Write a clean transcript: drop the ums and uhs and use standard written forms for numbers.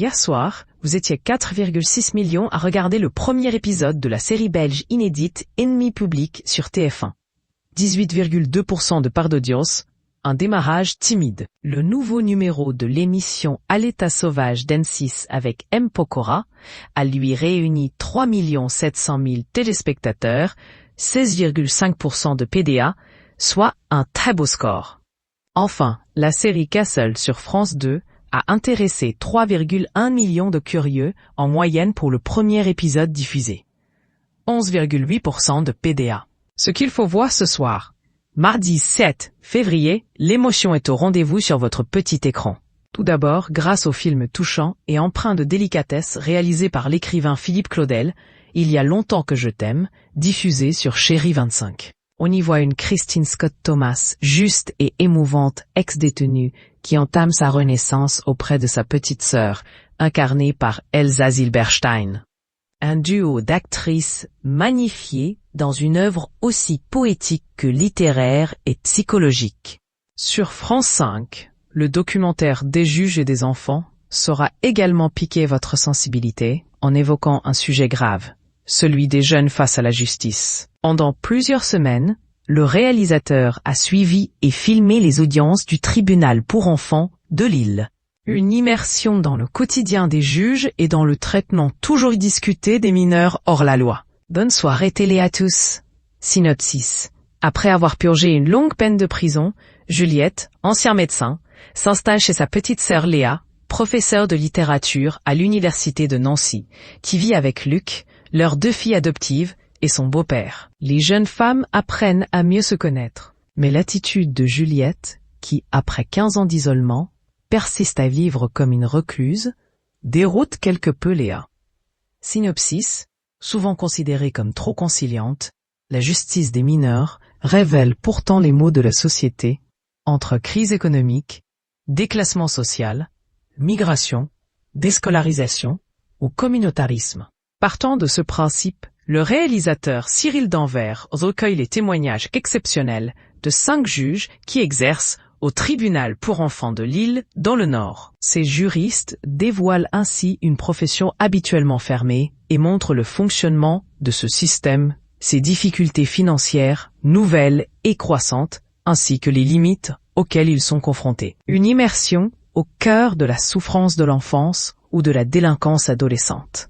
Hier soir, vous étiez 4,6 millions à regarder le premier épisode de la série belge inédite Ennemi public sur TF1. 18,2% de part d'audience, un démarrage timide. Le nouveau numéro de l'émission À l'état sauvage d'N6 avec M. Pokora a lui réuni 3 700 000 téléspectateurs, 16,5% de PDA, soit un très beau score. Enfin, la série Castle sur France 2 a intéressé 3,1 millions de curieux en moyenne pour le premier épisode diffusé. 11,8% de PDA. Ce qu'il faut voir ce soir. Mardi 7 février, l'émotion est au rendez-vous sur votre petit écran. Tout d'abord, grâce au film touchant et empreint de délicatesse réalisé par l'écrivain Philippe Claudel, Il y a longtemps que je t'aime, diffusé sur Chérie 25. On y voit une Christine Scott Thomas, juste et émouvante ex-détenue, qui entame sa renaissance auprès de sa petite sœur, incarnée par Elsa Zilberstein. Un duo d'actrices magnifiées dans une œuvre aussi poétique que littéraire et psychologique. Sur France 5, le documentaire Des juges et des enfants saura également piquer votre sensibilité en évoquant un sujet grave, celui des jeunes face à la justice. Pendant plusieurs semaines, le réalisateur a suivi et filmé les audiences du tribunal pour enfants de Lille. Une immersion dans le quotidien des juges et dans le traitement toujours discuté des mineurs hors la loi. Bonne soirée télé à tous. Synopsis. Après avoir purgé une longue peine de prison, Juliette, ancien médecin, s'installe chez sa petite sœur Léa, professeure de littérature à l'université de Nancy, qui vit avec Luc, leurs 2 filles adoptives, et son beau-père. Les jeunes femmes apprennent à mieux se connaître. Mais l'attitude de Juliette, qui, après 15 ans d'isolement, persiste à vivre comme une recluse, déroute quelque peu Léa. Synopsis. Souvent considérée comme trop conciliante, la justice des mineurs révèle pourtant les maux de la société, entre crise économique, déclassement social, migration, déscolarisation ou communautarisme. Partant de ce principe, le réalisateur Cyril Danvers recueille les témoignages exceptionnels de 5 juges qui exercent au tribunal pour enfants de Lille, dans le Nord. Ces juristes dévoilent ainsi une profession habituellement fermée et montrent le fonctionnement de ce système, ses difficultés financières, nouvelles et croissantes, ainsi que les limites auxquelles ils sont confrontés. Une immersion au cœur de la souffrance de l'enfance ou de la délinquance adolescente.